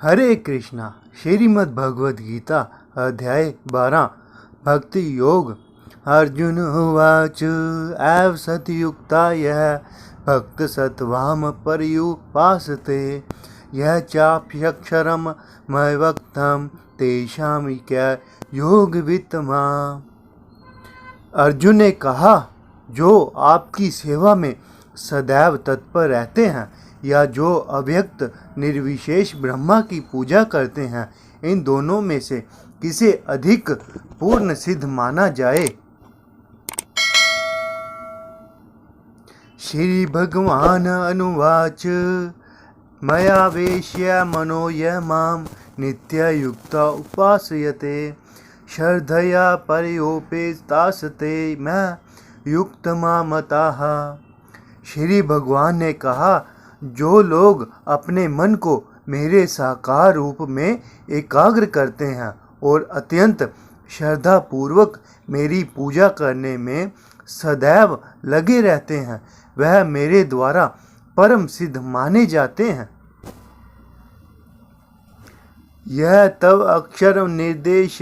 हरे कृष्णा। श्रीमद् भगवद गीता अध्याय 12 भक्ति योग। अर्जुन उवाच एव सतयुक्ता यः भक्त सत्वाम पर्युपासते यः चाप्यक्षरम मयवक्तम तेषां क्या योग वित्तमा। अर्जुन ने कहा, जो आपकी सेवा में सदैव तत्पर रहते हैं या जो अव्यक्त निर्विशेष ब्रह्मा की पूजा करते हैं, इन दोनों में से किसे अधिक पूर्ण सिद्ध माना जाए। श्री भगवान अनुवाच मया वेश्य मनो य मां नित्ययुक्त उपासयते श्रद्धया पर्योपेतासते मैं युक्तमा मताः। श्री भगवान ने कहा, जो लोग अपने मन को मेरे साकार रूप में एकाग्र करते हैं और अत्यंत श्रद्धा पूर्वक मेरी पूजा करने में सदैव लगे रहते हैं, वह मेरे द्वारा परम सिद्ध माने जाते हैं। यह तव अक्षर निर्देश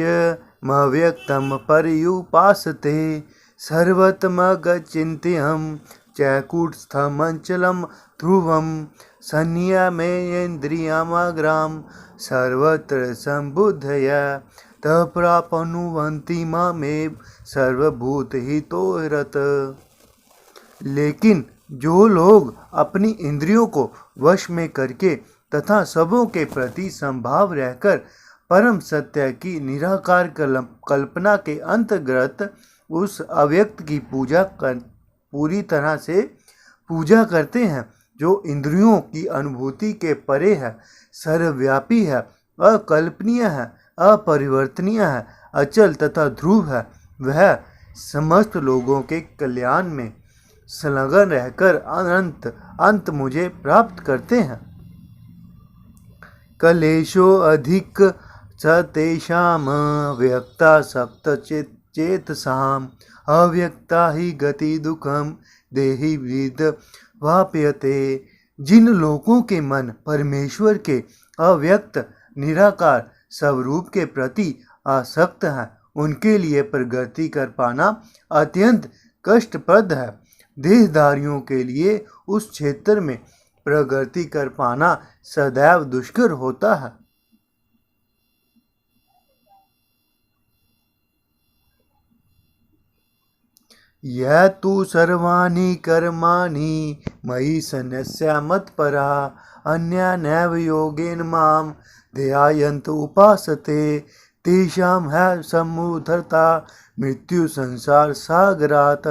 मव्यक्तम पर्युपासते सर्वतमगचिन्त्यहं चैकूटस्थमंचलम ध्रुवम संयमेन्द्रियमग्राम सर्वत्र संबुद्धया तप्राप्नुवन्ति मामेव सर्वभूतहितोरत। लेकिन जो लोग अपनी इंद्रियों को वश में करके तथा सबों के प्रति संभाव रहकर परम सत्य की निराकार कल्पना के अंतर्गत उस अव्यक्त की पूरी तरह से पूजा करते हैं, जो इंद्रियों की अनुभूति के परे है, सर्वव्यापी है, अकल्पनीय है, अपरिवर्तनीय है, अचल तथा ध्रुव है, वह समस्त लोगों के कल्याण में संलग्न रहकर अंत मुझे प्राप्त करते हैं। कलेशो अधिक च तेषाम् व्यक्ता सक्त चेतसाम् अव्यक्ता ही गति दुखम देहि विद वाप्यते। जिन लोगों के मन परमेश्वर के अव्यक्त निराकार स्वरूप के प्रति आसक्त है, उनके लिए प्रगति कर पाना अत्यंत कष्टप्रद है। देहधारियों के लिए उस क्षेत्र में प्रगति कर पाना सदैव दुष्कर होता है। यह तु सर्वाणि कर्माणि मयि सन्यस्य मत्परा अन्यान्येव योगेन मां ध्यायन्त उपासते तेषां है समुद्धरता मृत्यु संसार सागरात्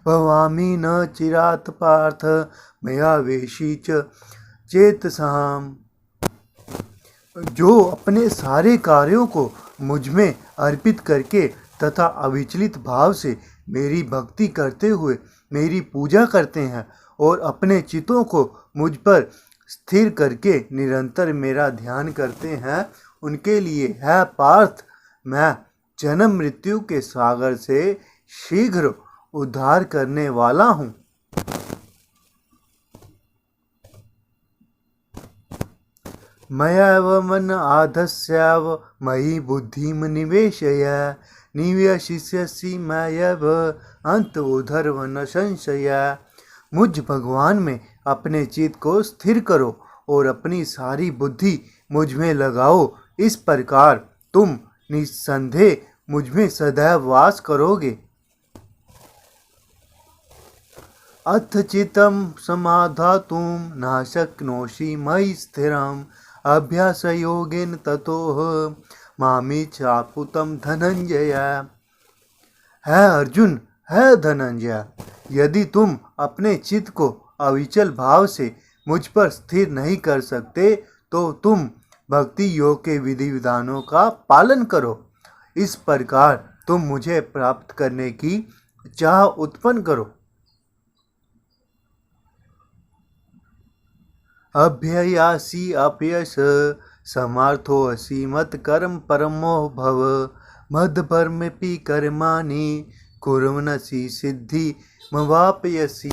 भवामि न चिरात् पार्थ मया वेशी च चेतसाम्। जो अपने सारे कार्यों को मुझ में अर्पित करके तथा अविचलित भाव से मेरी भक्ति करते हुए मेरी पूजा करते हैं और अपने चित्तों को मुझ पर स्थिर करके निरंतर मेरा ध्यान करते हैं, उनके लिए है पार्थ, मैं जन्म मृत्यु के सागर से शीघ्र उद्धार करने वाला हूँ। मयैव मन आधस्याव मयि बुद्धिम निवेशय निवेशिष्यसि मयैव अंत उधर्व न संशय। मुझ भगवान में अपने चित्त को स्थिर करो और अपनी सारी बुद्धि मुझ में लगाओ, इस प्रकार तुम निस्संदेह मुझ में सदैव वास करोगे। अथ चित्तं समाधातुं न शक्नोषि मयि स्थिरम् अभ्यासयोगेन ततोह मामिच्छाप्तुं धनंजय। है अर्जुन, है धनंजय, यदि तुम अपने चित्त को अविचल भाव से मुझ पर स्थिर नहीं कर सकते तो तुम भक्ति योग के विधि विधानों का पालन करो। इस प्रकार तुम मुझे प्राप्त करने की चाह उत्पन्न करो। अभ्ययासी अपयश समार्थोऽसि मत्कर्म परमो भव मदपर्मेऽपि कर्माणि कुर्वन्नसि सिद्धिमवाप्स्यसि।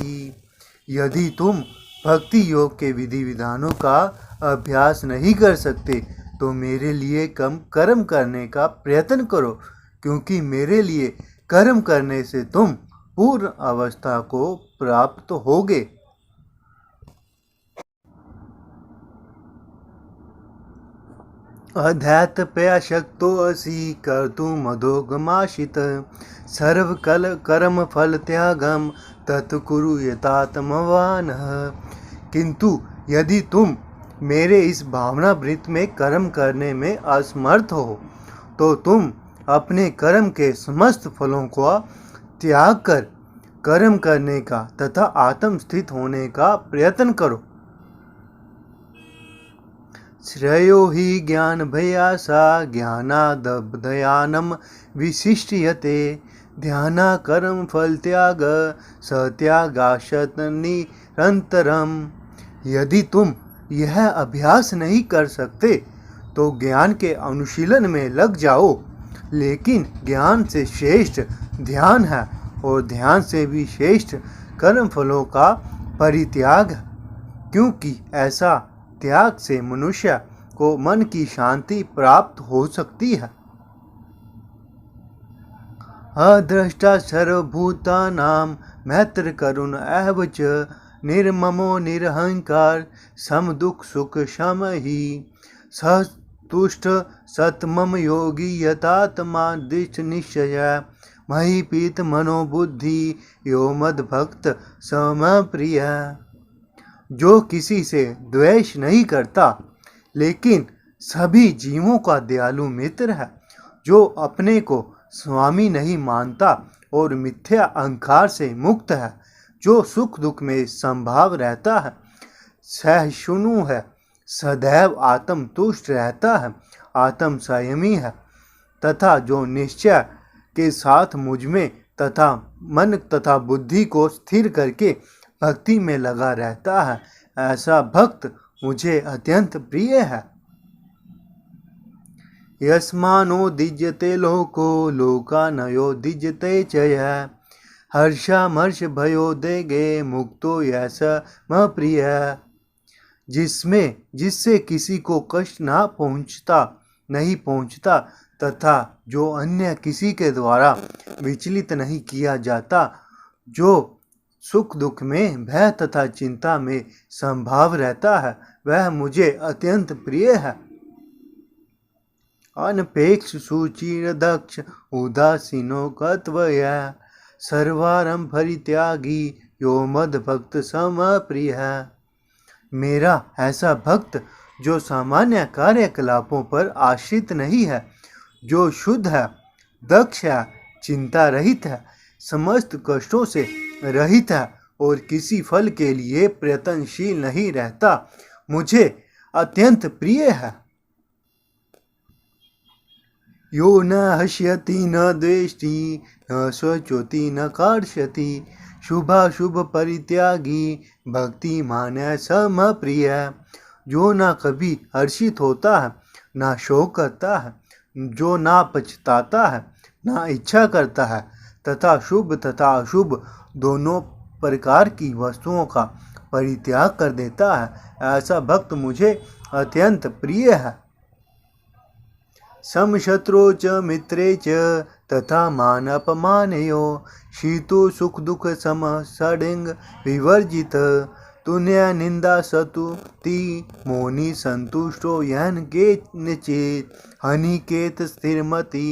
यदि तुम भक्ति योग के विधि विधानों का अभ्यास नहीं कर सकते तो मेरे लिए कम कर्म करने का प्रयत्न करो, क्योंकि मेरे लिए कर्म करने से तुम पूर्ण अवस्था को प्राप्त होगे। अध्यात्मशक्तो असि कर्तुमधोगमाशित सर्वकल कर्म फल त्यागम तत्कुरु यतात्मवानः। किंतु यदि तुम मेरे इस भावनावृत्त में कर्म करने में असमर्थ हो तो तुम अपने कर्म के समस्त फलों को त्याग कर कर्म करने का तथा आत्म स्थित होने का प्रयत्न करो। श्रेयो हि ज्ञान भयासा ज्ञानादभ्यानम विशिष्यते ध्याना कर्म फल त्याग सत्यागाशत निरंतरम। यदि तुम यह अभ्यास नहीं कर सकते तो ज्ञान के अनुशीलन में लग जाओ, लेकिन ज्ञान से श्रेष्ठ ध्यान है और ध्यान से भी श्रेष्ठ कर्म फलों का परित्याग है, क्योंकि ऐसा त्याग से मनुष्य को मन की शांति प्राप्त हो सकती है। अद्रष्टा सर्वभूतानां मैत्र करुण एव च निर्ममो निरहंकार सम दुख सुख शम ही सतुष्ट सतमम योगी यतात्मा दृष्ट निश्चय मही पीत मनोबुद्धि यो मद भक्त सम प्रिय। जो किसी से द्वेष नहीं करता लेकिन सभी जीवों का दयालु मित्र है, जो अपने को स्वामी नहीं मानता और मिथ्या अहंकार से मुक्त है, जो सुख दुख में संभाव रहता है, सहिष्णु है, सदैव आत्म तुष्ट रहता है, आत्म संयमी है तथा जो निश्चय के साथ मुझ में तथा मन तथा बुद्धि को स्थिर करके भक्ति में लगा रहता है, ऐसा भक्त मुझे अत्यंत प्रिय है। यस्मानो दिज्यते लोको लोकानयो दिज्यते चय हर्षामर्ष भयो देगे मुक्तो यैसा म प्रिय। जिससे किसी को कष्ट नहीं पहुंचता तथा जो अन्य किसी के द्वारा विचलित नहीं किया जाता, जो सुख दुख में भय तथा चिंता में संभाव रहता है, वह मुझे अत्यंत प्रिय है। अनपेक्ष सुचिर दक्ष उदासीनो कत्वया सर्वारंभ परित्यागी यो मद भक्त सम प्रिय है। मेरा ऐसा भक्त जो सामान्य कार्यकलापों पर आश्रित नहीं है, जो शुद्ध है, दक्ष है, चिंता रहित है, समस्त कष्टों से रहित है और किसी फल के लिए प्रयत्नशील नहीं रहता, मुझे अत्यंत प्रिय है। यो न हश्यति न द्वेष्टि न शोचति न कार्ष्यति शुभाशुभ परित्यागी भक्ति मान्य सम प्रिय। जो ना कभी हर्षित होता है, ना शोक करता है, जो ना पछताता है, ना इच्छा करता है तथा शुभ तथा अशुभ दोनों प्रकार की वस्तुओं का परित्याग कर देता है, ऐसा भक्त मुझे अत्यंत प्रिय है। समशत्रो च मित्रे च तथा मान अपमानयो शीतो सुख दुख सम षडिंग विवर्जित तुन्य निंदा सतुति मोनि संतुष्टो यन केनचित हनिकेत स्थिरमति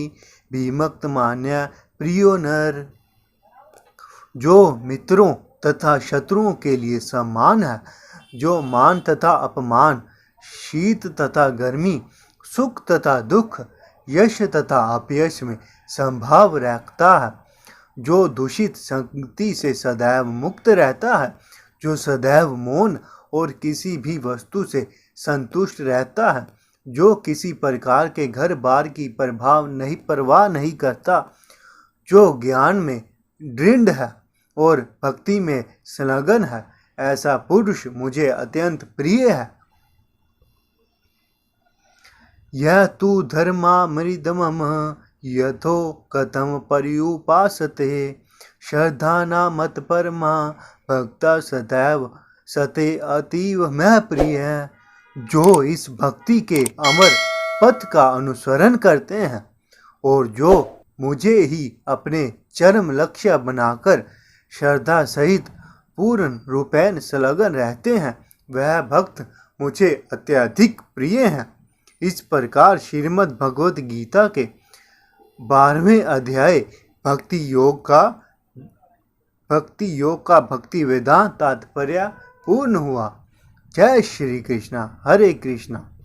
विमुक्त मान्य प्रियो नर। जो मित्रों तथा शत्रुओं के लिए सम्मान है, जो मान तथा अपमान, शीत तथा गर्मी, सुख तथा दुख, यश तथा अपयश में संभाव रखता है, जो दूषित संगति से सदैव मुक्त रहता है, जो सदैव मौन और किसी भी वस्तु से संतुष्ट रहता है, जो किसी प्रकार के घर बार की परवाह नहीं करता, जो ज्ञान में दृढ़ है और भक्ति में संलग्न है, ऐसा पुरुष मुझे अत्यंत प्रिय है। यह तु धर्मामृतमम यथो कथम पर्युपासते श्रद्धाना मत परमा भक्ता सदैव सते अतीव मैं प्रिय। जो इस भक्ति के अमर पथ का अनुसरण करते हैं और जो मुझे ही अपने चरम लक्ष्य बनाकर श्रद्धा सहित पूर्ण रूपेण संलग्न रहते हैं, वह भक्त मुझे अत्यधिक प्रिय हैं। इस प्रकार श्रीमद् भगवद गीता के 12वें अध्याय भक्ति योग का भक्ति वेदांत तात्पर्य पूर्ण हुआ। जय श्री कृष्णा। हरे कृष्णा।